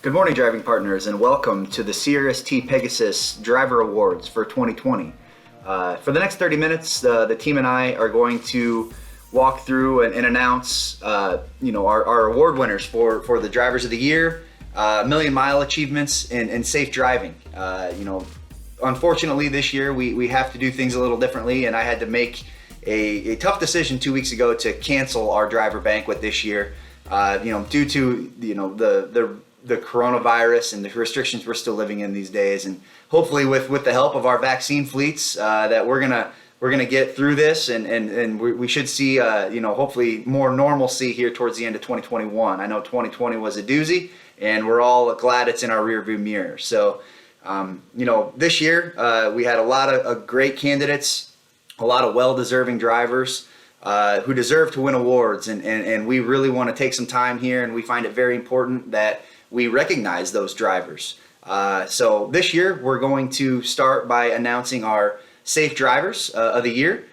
Good morning, driving partners, and welcome to the CRST Pegasus Driver Awards for 2020. For the next 30 minutes, the team and I are going to walk through and announce, our award winners for the Drivers of the Year, Million Mile Achievements, and Safe Driving. Unfortunately, this year we have to do things a little differently, and I had to make a tough decision 2 weeks ago to cancel our driver banquet this year. Due to the coronavirus and the restrictions we're still living in these days, and hopefully with the help of our vaccine fleets, that we're gonna get through this, and we should see hopefully more normalcy here towards the end of 2021. I know 2020 was a doozy, and we're all glad it's in our rearview mirror. So this year we had a lot of great candidates, a lot of well-deserving drivers who deserve to win awards, and we really want to take some time here, and we find it very important that we recognize those drivers. So this year we're going to start by announcing our Safe Drivers of the Year.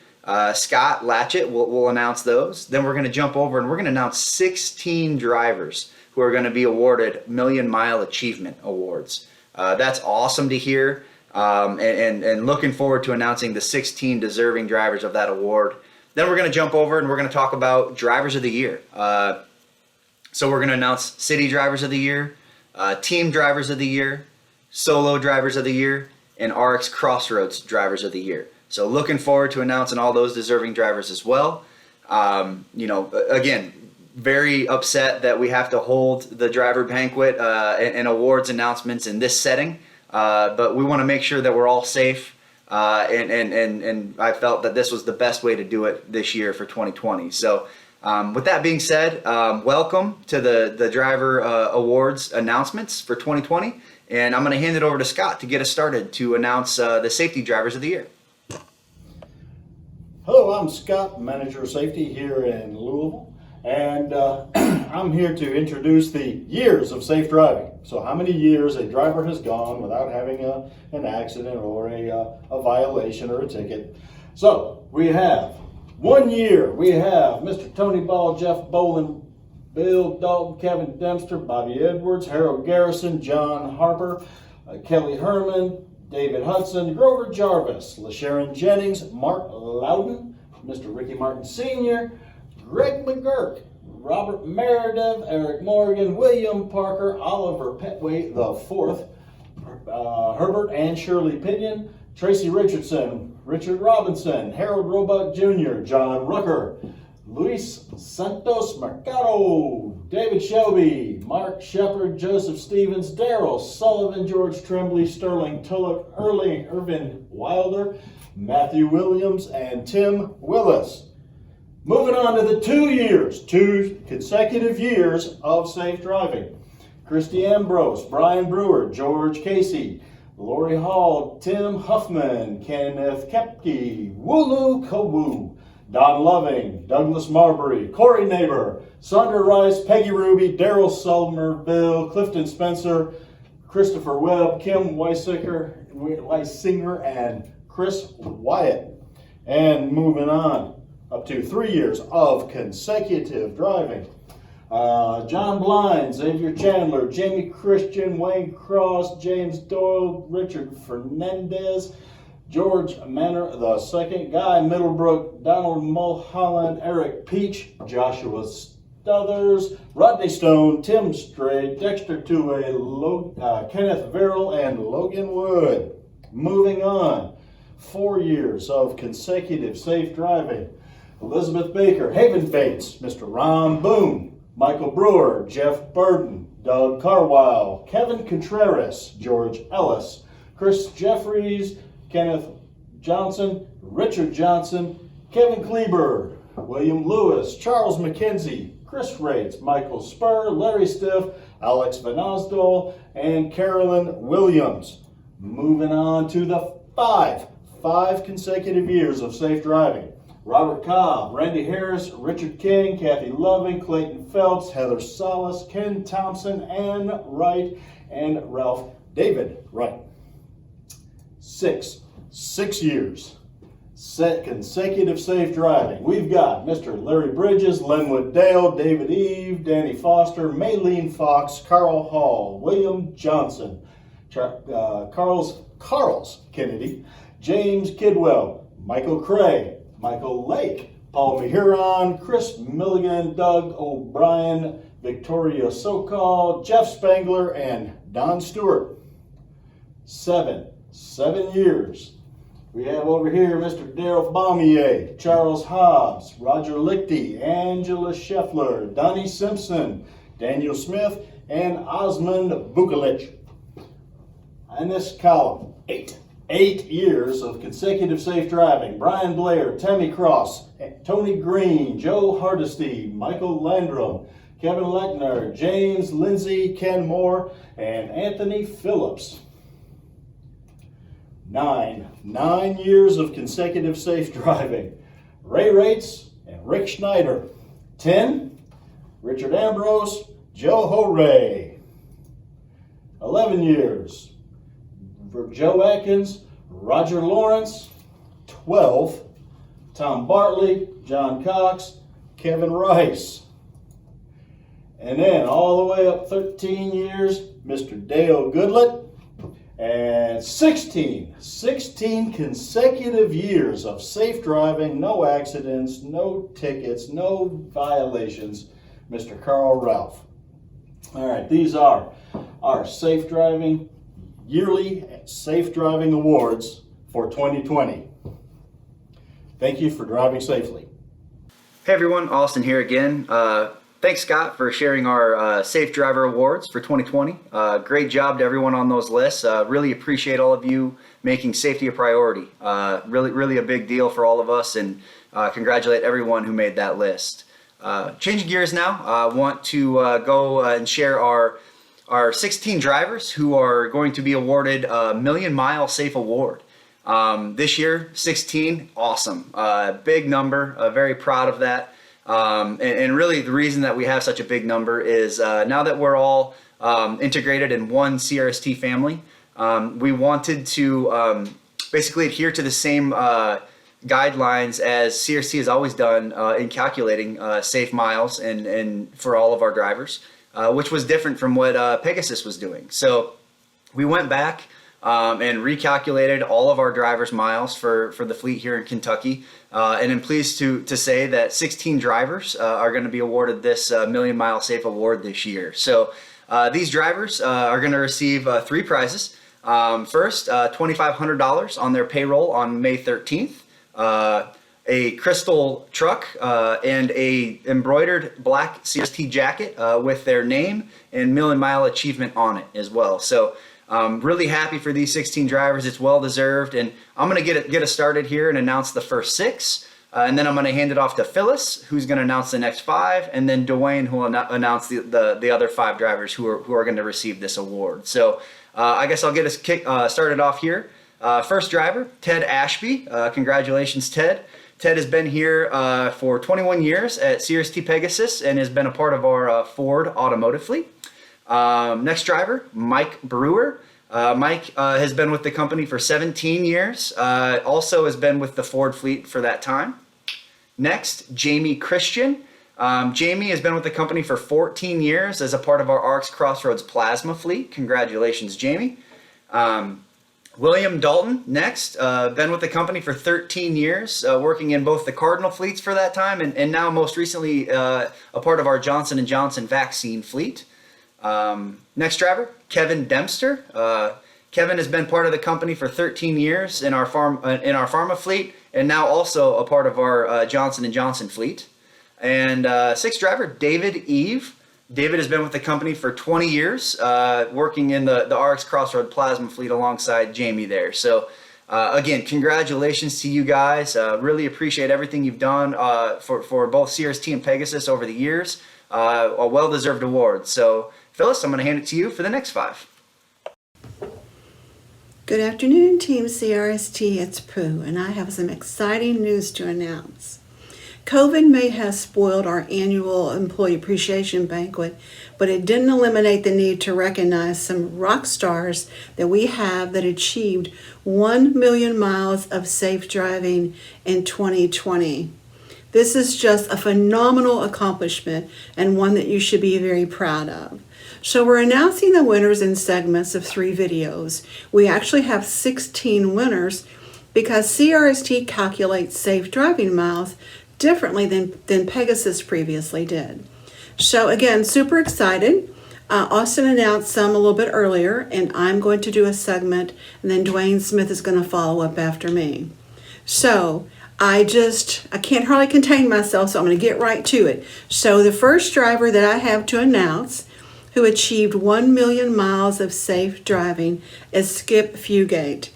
Scott Latchett will announce those. Then we're going to jump over and we're going to announce 16 drivers who are going to be awarded Million Mile Achievement Awards. That's awesome to hear, and looking forward to announcing the 16 deserving drivers of that award. Then we're going to jump over and we're going to talk about Drivers of the Year. So we're going to announce City Drivers of the Year, Team Drivers of the Year, Solo Drivers of the Year, and RX Crossroads Drivers of the Year. So looking forward to announcing all those deserving drivers as well. Again, very upset that we have to hold the driver banquet and awards announcements in this setting, but we want to make sure that we're all safe. And I felt that this was the best way to do it this year for 2020. So with that being said, welcome to the Driver Awards announcements for 2020. And I'm going to hand it over to Scott to get us started to announce the Safety Drivers of the Year. Hello, I'm Scott, Manager of Safety here in Louisville. And I'm here to introduce the years of safe driving. So how many years a driver has gone without having an accident or a violation or a ticket. So we have 1 year, we have Mr. Tony Ball, Jeff Bolin, Bill Dalton, Kevin Dempster, Bobby Edwards, Harold Garrison, John Harper, Kelly Herman, David Hudson, Grover Jarvis, LaSharon Jennings, Mark Loudon, Mr. Ricky Martin Sr., Greg McGurk, Robert Meredith, Eric Morgan, William Parker, Oliver Petway IV, Herbert and Shirley Pinion, Tracy Richardson, Richard Robinson, Harold Roebuck Jr., John Rucker, Luis Santos Mercado, David Shelby, Mark Shepard, Joseph Stevens, Darrell Sullivan, George Tremblay, Sterling Tulloch, Irvin Wilder, Matthew Williams, and Tim Willis. Moving on to the 2 consecutive years of safe driving. Christy Ambrose, Brian Brewer, George Casey, Lori Hall, Tim Huffman, Kenneth Kepke, Wooloo Kawu, Don Loving, Douglas Marbury, Corey Neighbor, Sandra Rice, Peggy Ruby, Daryl Somerville, Clifton Spencer, Christopher Webb, Kim Weisinger, and Chris Wyatt. And moving on, up to 3 years of consecutive driving. John Blind, Xavier Chandler, Jamie Christian, Wayne Cross, James Doyle, Richard Fernandez, George Manor II, Guy Middlebrook, Donald Mulholland, Eric Peach, Joshua Stothers, Rodney Stone, Tim Strait, Dexter Tuwe, Kenneth Verrill, and Logan Wood. Moving on, 4 years of consecutive safe driving. Elizabeth Baker, Haven Fates, Mr. Ron Boone, Michael Brewer, Jeff Burden, Doug Carwile, Kevin Contreras, George Ellis, Chris Jeffries, Kenneth Johnson, Richard Johnson, Kevin Kleber, William Lewis, Charles McKenzie, Chris Rates, Michael Spur, Larry Stiff, Alex Van Osdol, and Carolyn Williams. Moving on to the five consecutive years of safe driving. Robert Cobb, Randy Harris, Richard King, Kathy Loving, Clayton Phelps, Heather Salas, Ken Thompson, Ann Wright, and Ralph David Wright. Six years consecutive safe driving. We've got Mr. Larry Bridges, Lenwood Dale, David Eve, Danny Foster, Maylene Fox, Carl Hall, William Johnson, Carls Kennedy, James Kidwell, Michael Cray, Michael Lake, Paul Mahuron, Chris Milligan, Doug O'Brien, Victoria Sokol, Jeff Spangler, and Don Stewart. 7 years. We have over here Mr. Daryl Baumier, Charles Hobbs, Roger Lichty, Angela Scheffler, Donnie Simpson, Daniel Smith, and Osmond Vukolich. In this column, 8 years of consecutive safe driving. Brian Blair, Tammy Cross, Tony Green, Joe Hardesty, Michael Landrum, Kevin Lechner, James Lindsay, Ken Moore, and Anthony Phillips. 9 years of consecutive safe driving. Ray Rates and Rick Schneider. 10, Richard Ambrose, Joe Horay. 11 years. For Joe Atkins, Roger Lawrence. 12, Tom Bartley, John Cox, Kevin Rice. And then all the way up 13 years, Mr. Dale Goodlett. And 16 consecutive years of safe driving, no accidents, no tickets, no violations, Mr. Carl Ralph. All right, these are our yearly safe driving awards for 2020. Thank you for driving safely. Hey everyone, Austin here again. Thanks, Scott, for sharing our Safe Driver Awards for 2020. Great job to everyone on those lists. Really appreciate all of you making safety a priority. Really a big deal for all of us, and congratulate everyone who made that list. Changing gears now, I want to go and share our 16 drivers who are going to be awarded a Million Mile Safe Award. This year, 16, awesome. Big number, very proud of that. And really the reason that we have such a big number is now that we're all integrated in one CRST family, we wanted to basically adhere to the same guidelines as CRST has always done in calculating safe miles and for all of our drivers, which was different from what Pegasus was doing. So we went back and recalculated all of our drivers' miles for the fleet here in Kentucky. And I'm pleased to say that 16 drivers are going to be awarded this Million Mile Safe Award this year. So these drivers are going to receive 3 prizes. First, $2,500 on their payroll on May 13th. A crystal truck and a embroidered black CRST jacket with their name and Million Mile achievement on it as well. So really happy for these 16 drivers. It's well deserved, and I'm going to get us started here and announce the first 6, and then I'm going to hand it off to Phyllis, who's going to announce the next 5, and then Dwayne, who will announce the other 5 drivers who are going to receive this award. So I guess I'll get us started off here. First driver, Ted Ashby. Congratulations, Ted. Ted has been here for 21 years at CRST Pegasus and has been a part of our Ford automotive fleet. Next driver, Mike Brewer. Mike has been with the company for 17 years, also has been with the Ford fleet for that time. Next, Jamie Christian. Jamie has been with the company for 14 years as a part of our ARC's Crossroads Plasma fleet. Congratulations, Jamie. William Dalton, next, been with the company for 13 years, working in both the Cardinal fleets for that time and now most recently a part of our Johnson & Johnson vaccine fleet. Next driver, Kevin Dempster. Kevin has been part of the company for 13 years in our pharma fleet, and now also a part of our Johnson & Johnson fleet. And sixth driver, David Eve. David has been with the company for 20 years, working in the RX Crossroad Plasma fleet alongside Jamie there. So again, congratulations to you guys. Really appreciate everything you've done for both CRST and Pegasus over the years. A well-deserved award. So Phyllis, I'm going to hand it to you for the next 5. Good afternoon, Team CRST. It's Prue, and I have some exciting news to announce. COVID may have spoiled our annual employee appreciation banquet, but it didn't eliminate the need to recognize some rock stars that we have that achieved 1 million miles of safe driving in 2020. This is just a phenomenal accomplishment and one that you should be very proud of. So we're announcing the winners in segments of 3 videos. We actually have 16 winners because CRST calculates safe driving miles differently than Pegasus previously did. So again, super excited. Austin announced some a little bit earlier, and I'm going to do a segment, and then Dwayne Smith is going to follow up after me. So I can't hardly contain myself, so I'm going to get right to it. So the first driver that I have to announce who achieved 1 million miles of safe driving is Skip Fugate.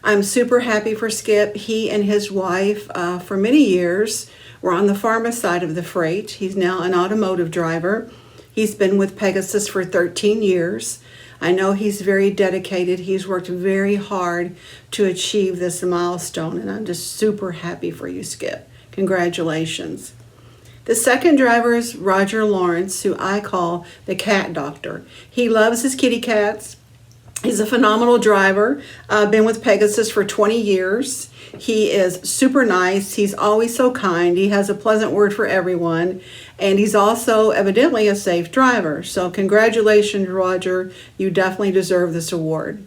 I'm super happy for Skip. He and his wife, for many years, were on the pharma side of the freight. He's now an automotive driver. He's been with Pegasus for 13 years. I know he's very dedicated. He's worked very hard to achieve this milestone, and I'm just super happy for you, Skip. Congratulations. The second driver is Roger Lawrence, who I call the cat doctor. He loves his kitty cats. He's a phenomenal driver. Been with Pegasus for 20 years. He is super nice. He's always so kind. He has a pleasant word for everyone. And he's also evidently a safe driver. So congratulations, Roger. You definitely deserve this award.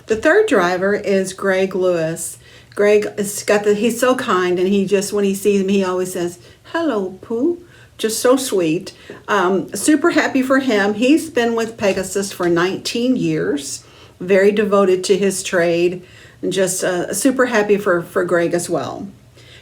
The third driver is Greg Lewis. Greg he's so kind, and when he sees me, he always says, "Hello, Pooh." Just so sweet. Super happy for him. He's been with Pegasus for 19 years. Very devoted to his trade, and just super happy for Greg as well.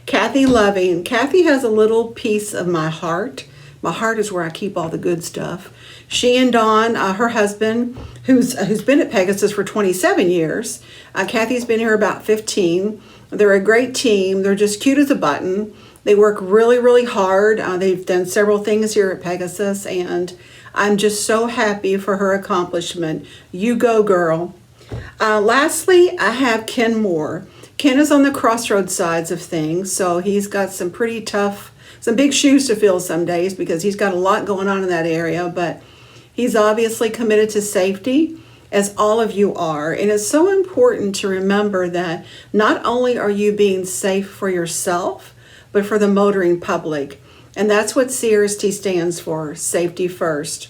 Kathy Loving. Kathy has a little piece of my heart. My heart is where I keep all the good stuff. She and Don, her husband, who's been at Pegasus for 27 years. Kathy's been here about 15. They're a great team. They're just cute as a button. They work really, really hard. They've done several things here at Pegasus, and I'm just so happy for her accomplishment. You go, girl. Lastly, I have Ken Moore. Ken is on the crossroads sides of things, so he's got some pretty tough, some big shoes to fill some days because he's got a lot going on in that area, but he's obviously committed to safety, as all of you are. And it's so important to remember that not only are you being safe for yourself, but for the motoring public. And that's what CRST stands for, safety first.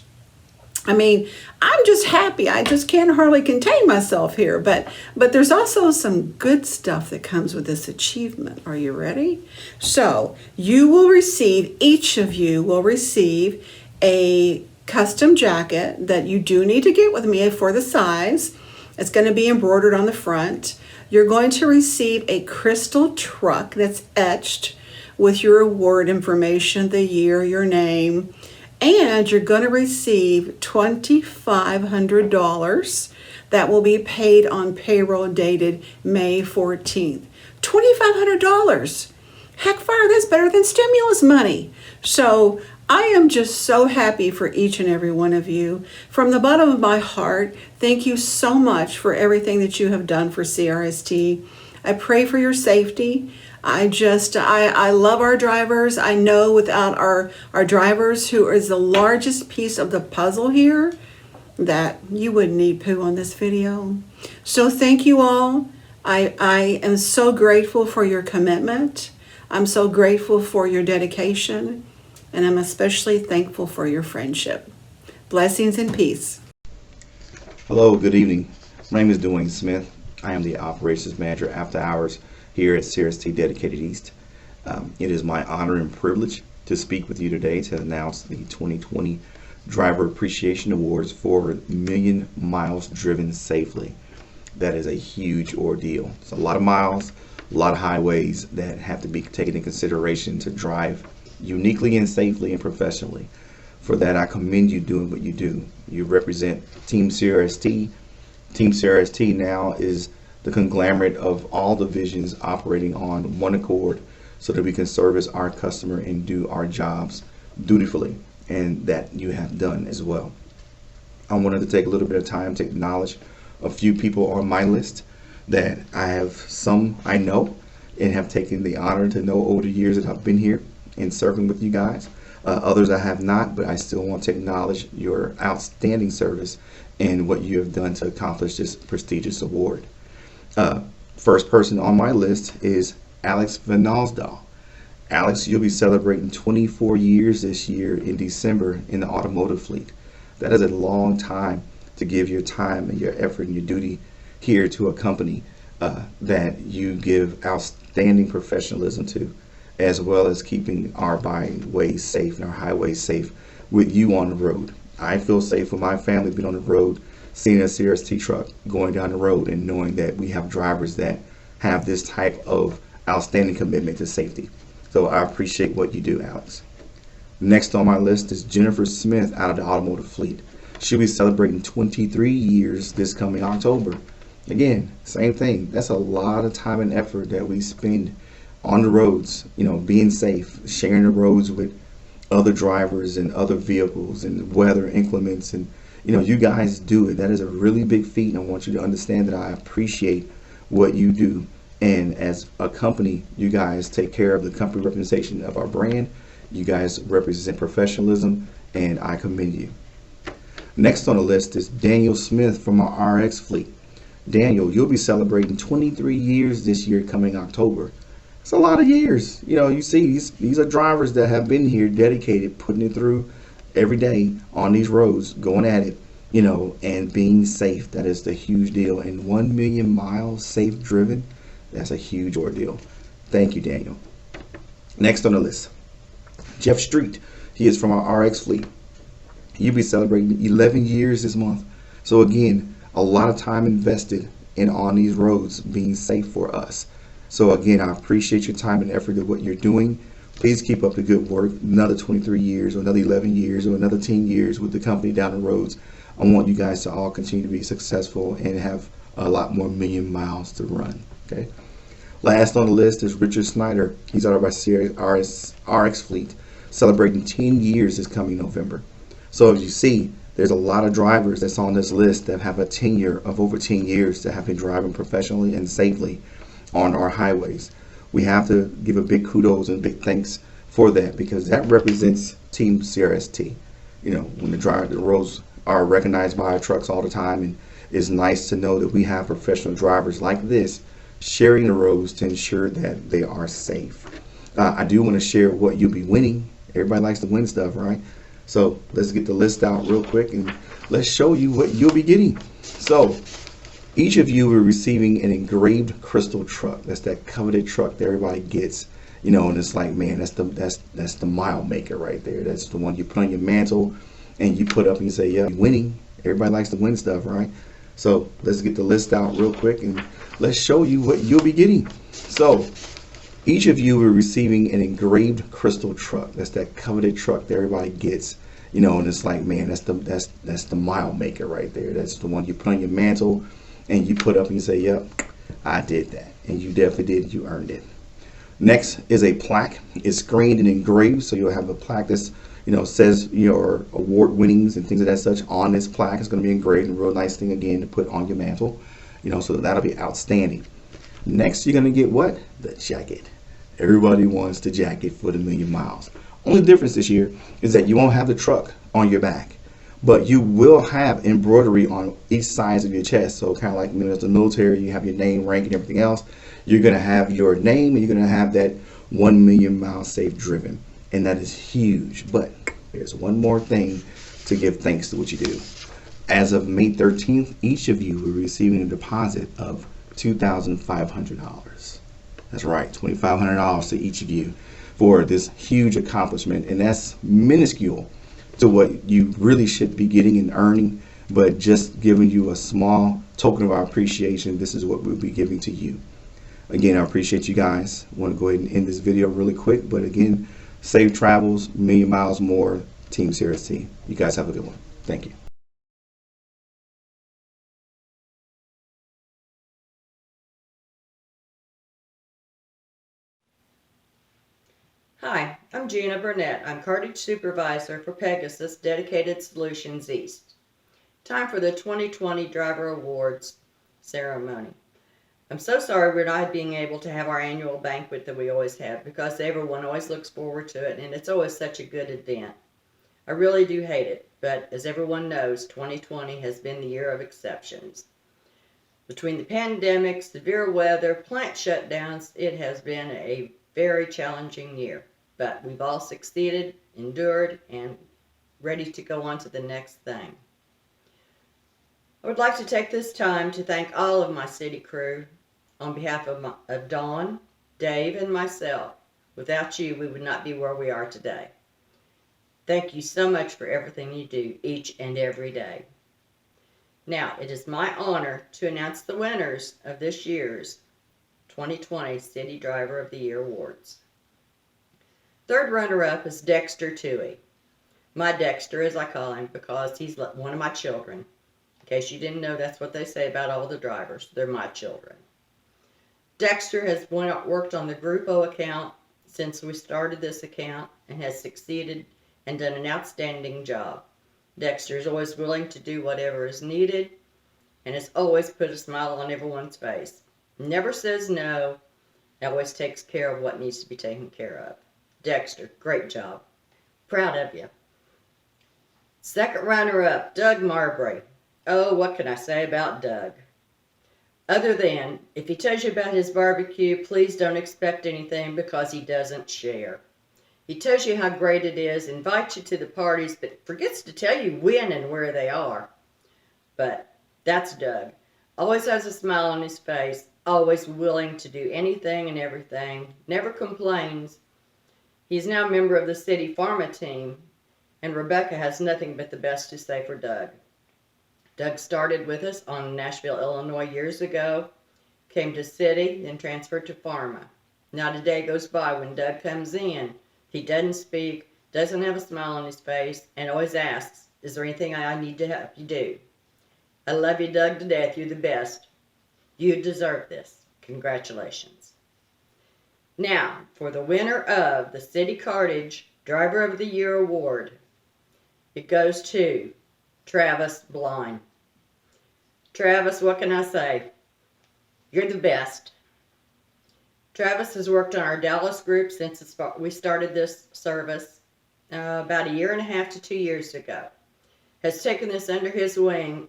I mean, I'm just happy. I just can't hardly contain myself here. But there's also some good stuff that comes with this achievement. Are you ready? So each of you will receive a custom jacket that you do need to get with me for the size. It's going to be embroidered on the front. You're going to receive a crystal truck that's etched with your award information, the year, your name, and you're going to receive $2,500 that will be paid on payroll dated May 14th. $2,500. Heck fire, that's better than stimulus money. So I am just so happy for each and every one of you. From the bottom of my heart, thank you so much for everything that you have done for CRST. I pray for your safety. I love our drivers. I know without our drivers, who is the largest piece of the puzzle here, that you wouldn't need Pooh on this video. So thank you all. I am so grateful for your commitment. I'm so grateful for your dedication, and I'm especially thankful for your friendship. Blessings and peace. Hello, good evening. My name is Dwayne Smith. I am the Operations Manager After Hours here at CRST Dedicated East. It is my honor and privilege to speak with you today to announce the 2020 Driver Appreciation Awards for Million Miles Driven Safely. That is a huge ordeal. It's a lot of miles, a lot of highways that have to be taken in consideration to drive uniquely and safely and professionally. For that, I commend you doing what you do. You represent Team CRST. Team CRST now is the conglomerate of all divisions operating on one accord so that we can service our customer and do our jobs dutifully, and that you have done as well. I wanted to take a little bit of time to acknowledge a few people on my list that some I know and have taken the honor to know over the years that I've been here, in serving with you guys. Others I have not, but I still want to acknowledge your outstanding service and what you have done to accomplish this prestigious award. First person on my list is Alex Van Alsdahl. Alex, you'll be celebrating 24 years this year in December in the automotive fleet. That is a long time to give your time and your effort and your duty here to a company that you give outstanding professionalism to, as well as keeping our byways safe and our highways safe with you on the road. I feel safe with my family being on the road, seeing a CRST truck going down the road and knowing that we have drivers that have this type of outstanding commitment to safety. So I appreciate what you do, Alex. Next on my list is Jennifer Smith out of the automotive fleet. She'll be celebrating 23 years this coming October. Again, same thing. That's a lot of time and effort that we spend on the roads, being safe, sharing the roads with other drivers and other vehicles and weather inclements. And, you guys do it. That is a really big feat. And I want you to understand that I appreciate what you do. And as a company, you guys take care of the company representation of our brand. You guys represent professionalism, and I commend you. Next on the list is Daniel Smith from our RX fleet. Daniel, you'll be celebrating 23 years this year coming October. It's a lot of years. You see, these are drivers that have been here dedicated, putting it through every day on these roads, going at it, and being safe. That is the huge deal. And 1 million miles safe driven, that's a huge ordeal. Thank you, Daniel. Next on the list, Jeff Street. He is from our RX fleet. You'll be celebrating 11 years this month. So again, a lot of time invested in on these roads being safe for us. So again, I appreciate your time and effort of what you're doing. Please keep up the good work. Another 23 years or another 11 years or another 10 years with the company down the roads. I want you guys to all continue to be successful and have a lot more million miles to run. Okay. Last on the list is Richard Snyder. He's out of our RX fleet, celebrating 10 years this coming November. So as you see, there's a lot of drivers that's on this list that have a tenure of over 10 years that have been driving professionally and safely on our highways. We have to give a big kudos and big thanks for that, because that represents Team CRST. When the roads are recognized by our trucks all the time, and it's nice to know that we have professional drivers like this sharing the roads to ensure that they are safe. I do want to share what you'll be winning. Everybody likes to win stuff, right? So let's get the list out real quick and let's show you what you'll be getting. So each of you are receiving an engraved crystal truck. That's that coveted truck that everybody gets, and it's like, man, that's the mile maker right there. That's the one you put on your mantle and you put up and you say, yeah, winning. Everybody likes to win stuff, right? So let's get the list out real quick and let's show you what you'll be getting. So each of you are receiving an engraved crystal truck. That's that coveted truck that everybody gets, and it's like, man, that's the mile maker right there. That's the one you put on your mantle and you put up and you say, yep, I did that. And you definitely did. You earned it. Next is a plaque. It's screened and engraved, so you'll have a plaque that's, says your award winnings and things of that such on this plaque. It's going to be engraved, and a real nice thing again to put on your mantle, so that'll be outstanding. Next, you're going to get what? The jacket. Everybody wants the jacket for the million miles. Only difference this year is that you won't have the truck on your back, but you will have embroidery on each side of your chest. So kind of like as the military, you have your name, rank, and everything else. You're going to have your name, and you're going to have that 1 million miles safe driven. And that is huge. But there's one more thing to give thanks to what you do. As of May 13th, each of you will be receiving a deposit of $2,500. That's right, $2,500 to each of you for this huge accomplishment. And that's minuscule to what you really should be getting and earning, but just giving you a small token of our appreciation. This is what we'll be giving to you. Again, I appreciate you guys. I want to go ahead and end this video really quick, but again, safe travels, million miles more, Team CRST. You guys have a good one. Thank you. Hi, I'm Gina Burnett. I'm Cartage Supervisor for Pegasus Dedicated Solutions East. Time for the 2020 Driver Awards ceremony. I'm so sorry we're not being able to have our annual banquet that we always have, because everyone always looks forward to it and it's always such a good event. I really do hate it, but as everyone knows, 2020 has been the year of exceptions. Between the pandemic, severe weather, plant shutdowns, it has been a very challenging year. But we've all succeeded, endured, and ready to go on to the next thing. I would like to take this time to thank all of my city crew on behalf of Dawn, Dave, and myself. Without you, we would not be where we are today. Thank you so much for everything you do each and every day. Now, it is my honor to announce the winners of this year's 2020 City Driver of the Year Awards. Third runner-up is Dexter Toohey. My Dexter, as I call him, because he's one of my children. In case you didn't know, that's what they say about all the drivers. They're my children. Dexter has worked on the Group O account since we started this account and has succeeded and done an outstanding job. Dexter is always willing to do whatever is needed and has always put a smile on everyone's face. Never says no, always takes care of what needs to be taken care of. Dexter, great job. Proud of you. Second runner-up, Doug Marbury. Oh, what can I say about Doug? Other than, if he tells you about his barbecue, please don't expect anything because he doesn't share. He tells you how great it is, invites you to the parties, but forgets to tell you when and where they are. But that's Doug. Always has a smile on his face, always willing to do anything and everything, never complains. He's now a member of the city pharma team, and Rebecca has nothing but the best to say for Doug. Doug started with us on Nashville, Illinois years ago, came to city, then transferred to pharma. Not a day goes by when Doug comes in. He doesn't speak, doesn't have a smile on his face, and always asks, is there anything I need to help you do? I love you, Doug, to death. You're the best. You deserve this. Congratulations. Now, for the winner of the City Cartage Driver of the Year Award, it goes to Travis Blind. Travis, what can I say? You're the best. Travis has worked on our Dallas group since we started this service about 1.5 to 2 years ago. Has taken this under his wing,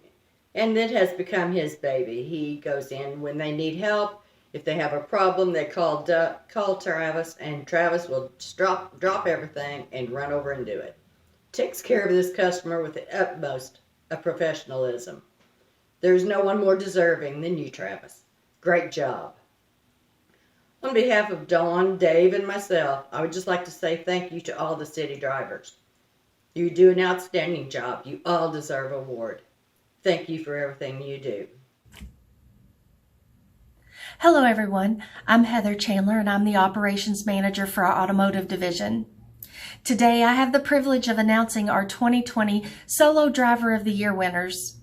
and it has become his baby. He goes in when they need help. If they have a problem, they call Travis, and Travis will just drop everything and run over and do it. Takes care of this customer with the utmost of professionalism. There's no one more deserving than you, Travis. Great job. On behalf of Dawn, Dave, and myself, I would just like to say thank you to all the city drivers. You do an outstanding job. You all deserve an award. Thank you for everything you do. Hello everyone, I'm Heather Chandler and I'm the Operations Manager for our Automotive Division. Today I have the privilege of announcing our 2020 Solo Driver of the Year winners.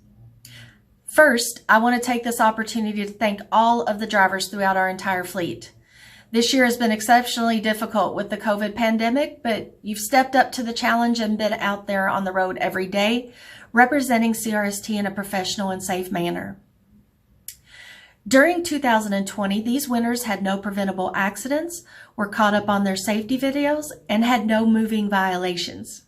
First, I want to take this opportunity to thank all of the drivers throughout our entire fleet. This year has been exceptionally difficult with the COVID pandemic, but you've stepped up to the challenge and been out there on the road every day, representing CRST in a professional and safe manner. During 2020, these winners had no preventable accidents, were caught up on their safety videos, and had no moving violations.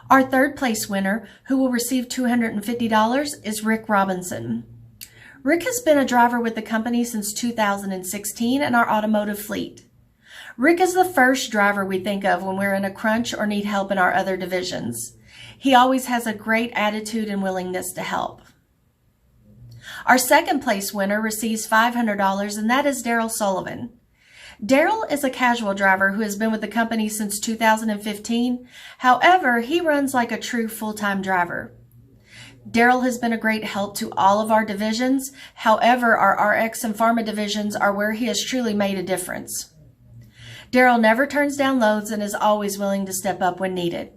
Our third place winner, who will receive $250, is Rick Robinson. Rick has been a driver with the company since 2016 in our automotive fleet. Rick is the first driver we think of when we're in a crunch or need help in our other divisions. He always has a great attitude and willingness to help. Our second place winner receives $500, and that is Daryl Sullivan. Daryl is a casual driver who has been with the company since 2015. However, he runs like a true full-time driver. Daryl has been a great help to all of our divisions. However, our RX and Pharma divisions are where he has truly made a difference. Daryl never turns down loads and is always willing to step up when needed.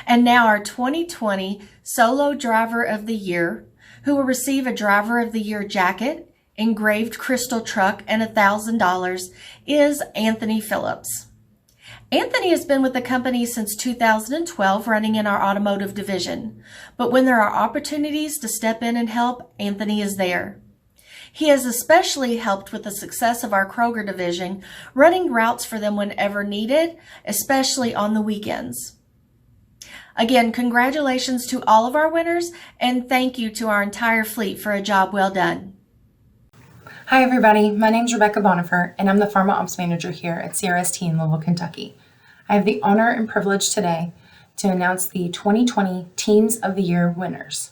And now our 2020 Solo Driver of the Year, who will receive a Driver of the Year jacket, engraved crystal truck, and $1,000, is Anthony Phillips. Anthony has been with the company since 2012, running in our automotive division. But when there are opportunities to step in and help, Anthony is there. He has especially helped with the success of our Kroger division, running routes for them whenever needed, especially on the weekends. Again, congratulations to all of our winners, and thank you to our entire fleet for a job well done. Hi everybody, my name is Rebecca Bonifer and I'm the Pharma Ops Manager here at CRST in Louisville, Kentucky. I have the honor and privilege today to announce the 2020 Teams of the Year winners.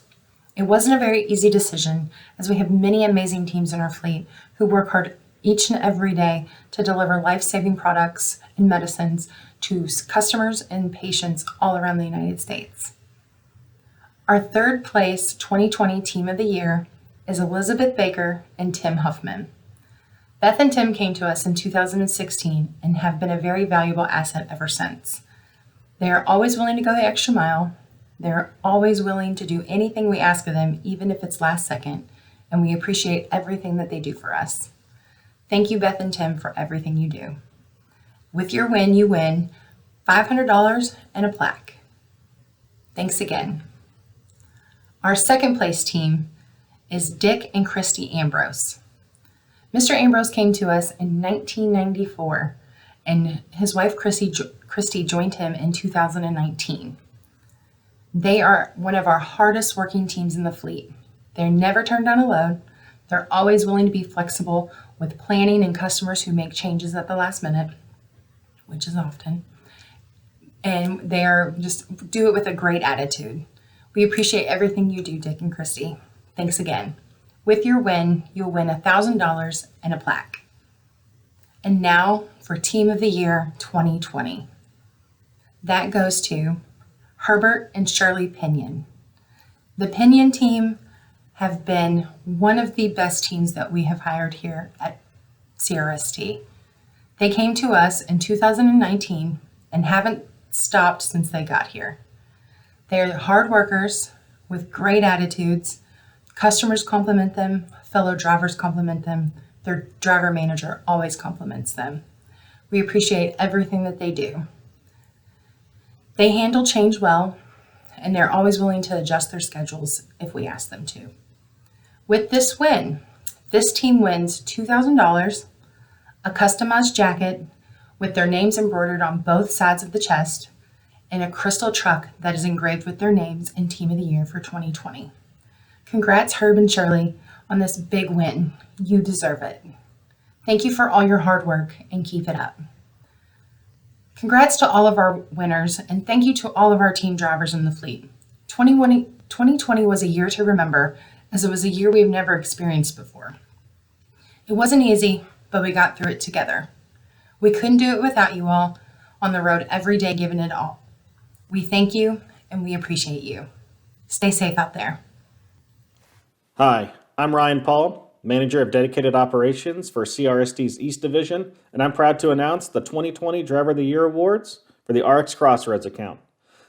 It wasn't a very easy decision as we have many amazing teams in our fleet who work hard each and every day to deliver life-saving products and medicines to customers and patients all around the United States. Our third place 2020 Team of the Year is Elizabeth Baker and Tim Huffman. Beth and Tim came to us in 2016 and have been a very valuable asset ever since. They are always willing to go the extra mile. They're always willing to do anything we ask of them, even if it's last second, and we appreciate everything that they do for us. Thank you, Beth and Tim, for everything you do. With your win, you win $500 and a plaque. Thanks again. Our second place team is Dick and Christy Ambrose. Mr. Ambrose came to us in 1994, and his wife Christy joined him in 2019. They are one of our hardest working teams in the fleet. They're never turned down a load. They're always willing to be flexible with planning and customers who make changes at the last minute, which is often. And they're just do it with a great attitude. We appreciate everything you do, Dick and Christy. Thanks again. With your win, you'll win $1,000 and a plaque. And now for Team of the Year 2020. That goes to Herbert and Shirley Pinion. The Pinion team have been one of the best teams that we have hired here at CRST. They came to us in 2019 and haven't stopped since they got here. They're hard workers with great attitudes. Customers compliment them, fellow drivers compliment them, their driver manager always compliments them. We appreciate everything that they do. They handle change well, and they're always willing to adjust their schedules if we ask them to. With this win, this team wins $2,000, a customized jacket with their names embroidered on both sides of the chest, and a crystal truck that is engraved with their names and Team of the Year for 2020. Congrats, Herb and Shirley, on this big win. You deserve it. Thank you for all your hard work and keep it up. Congrats to all of our winners and thank you to all of our team drivers in the fleet. 2020 was a year to remember as it was a year we've never experienced before. It wasn't easy, but we got through it together. We couldn't do it without you all on the road every day giving it all. We thank you and we appreciate you. Stay safe out there. Hi, I'm Ryan Paul, Manager of Dedicated Operations for CRST's East Division, and I'm proud to announce the 2020 Driver of the Year Awards for the RX Crossroads account.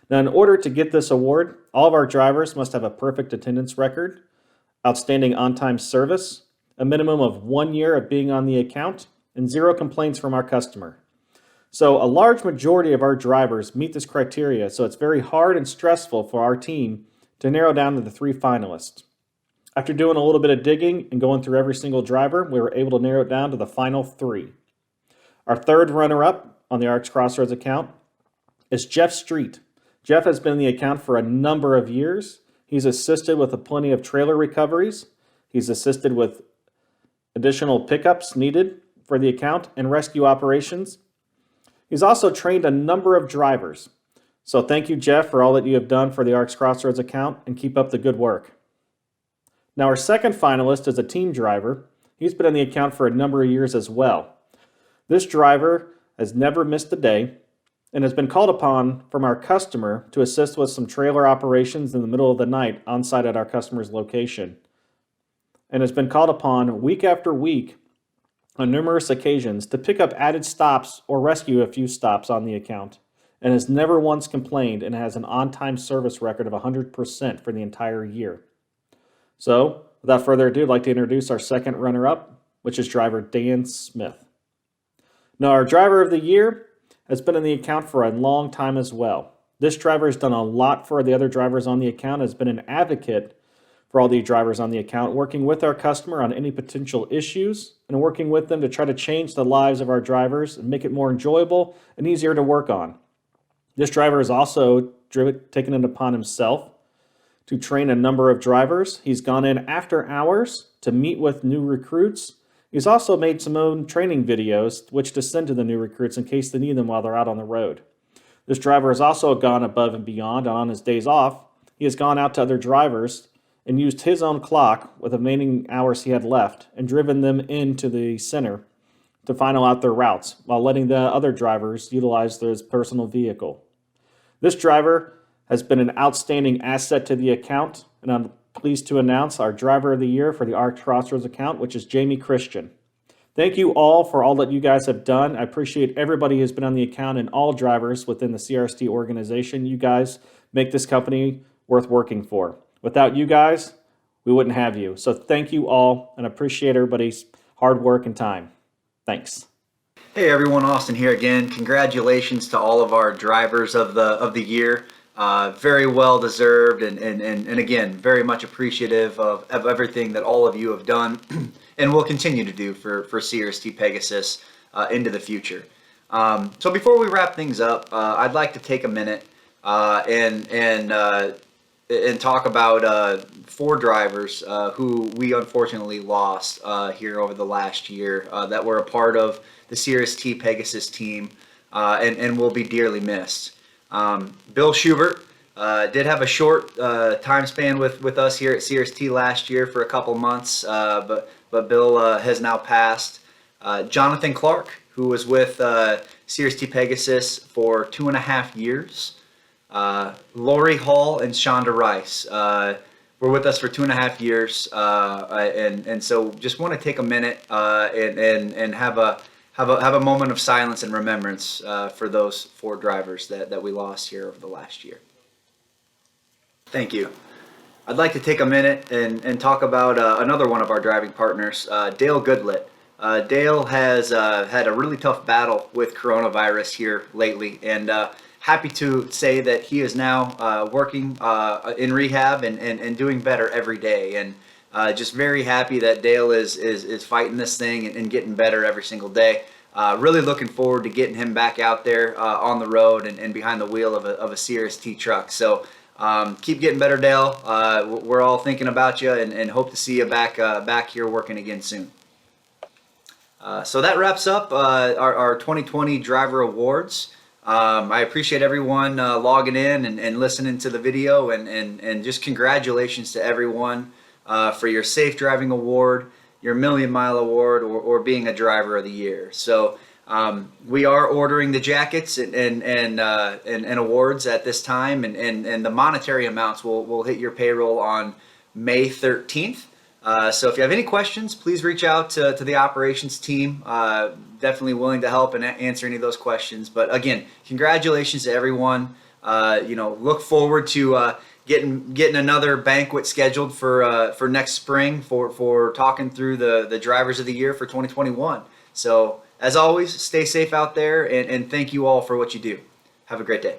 Now, in order to get this award, all of our drivers must have a perfect attendance record, outstanding on-time service, a minimum of 1 year of being on the account, and 0 complaints from our customer. So a large majority of our drivers meet this criteria, so it's very hard and stressful for our team to narrow down to the 3 finalists. After doing a little bit of digging and going through every single driver, we were able to narrow it down to the final 3. Our third runner-up on the RX Crossroads account is Jeff Street. Jeff has been in the account for a number of years. He's assisted with plenty of trailer recoveries. He's assisted with additional pickups needed for the account and rescue operations. He's also trained a number of drivers. So thank you, Jeff, for all that you have done for the RX Crossroads account, and keep up the good work. Now, our second finalist is a team driver. He's been in the account for a number of years as well. This driver has never missed a day and has been called upon from our customer to assist with some trailer operations in the middle of the night on site at our customer's location, and has been called upon week after week on numerous occasions to pick up added stops or rescue a few stops on the account, and has never once complained and has an on-time service record of 100% for the entire year. So, without further ado, I'd like to introduce our second runner-up, which is driver Dan Smith. Now, our driver of the year has been in the account for a long time as well. This driver has done a lot for the other drivers on the account, has been an advocate for all the drivers on the account, working with our customer on any potential issues and working with them to try to change the lives of our drivers and make it more enjoyable and easier to work on. This driver has also taken it upon himself to train a number of drivers. He's gone in after hours to meet with new recruits. He's also made some own training videos which to send to the new recruits in case they need them while they're out on the road. This driver has also gone above and beyond, and on his days off, he has gone out to other drivers and used his own clock with the remaining hours he had left and driven them into the center to final out their routes while letting the other drivers utilize their personal vehicle. This driver has been an outstanding asset to the account, and I'm pleased to announce our Driver of the Year for the ARC Crossroads account, which is Jamie Christian. Thank you all for all that you guys have done. I appreciate everybody who's been on the account and all drivers within the CRST organization. You guys make this company worth working for. Without you guys, we wouldn't have you. So thank you all, and appreciate everybody's hard work and time. Thanks. Hey everyone, Austin here again. Congratulations to all of our drivers of the year. Very well deserved, and again, very much appreciative of everything that all of you have done and will continue to do for CRST Pegasus into the future. So before we wrap things up, I'd like to take a minute and talk about 4 drivers who we unfortunately lost here over the last year that were a part of the CRST Pegasus team and will be dearly missed. Bill Schubert did have a short time span with us here at CRST last year for a couple months, but Bill has now passed. Jonathan Clark, who was with CRST Pegasus for 2.5 years. Lori Hall and Shonda Rice were with us for 2.5 years, and so just want to take a minute and have a moment of silence and remembrance for those 4 drivers that we lost here over the last year. Thank you. I'd like to take a minute and talk about another one of our driving partners, Dale Goodlet. Dale has had a really tough battle with coronavirus here lately, and happy to say that he is now working in rehab and doing better every day. And just very happy that Dale is fighting this thing and getting better every single day. Really looking forward to getting him back out there on the road and behind the wheel of a CRST truck. So keep getting better, Dale. We're all thinking about you and hope to see you back here working again soon. So that wraps up our 2020 Driver Awards. I appreciate everyone logging in and listening to the video, and just congratulations to everyone for your Safe Driving Award, your Million Mile Award, or being a Driver of the Year. So we are ordering the jackets and awards at this time, and the monetary amounts will hit your payroll on May 13th. So if you have any questions, please reach out to the operations team. Definitely willing to help and answer any of those questions. But again, congratulations to everyone. Look forward to getting another banquet scheduled for next spring for talking through the drivers of the year for 2021. So as always, stay safe out there, and thank you all for what you do. Have a great day.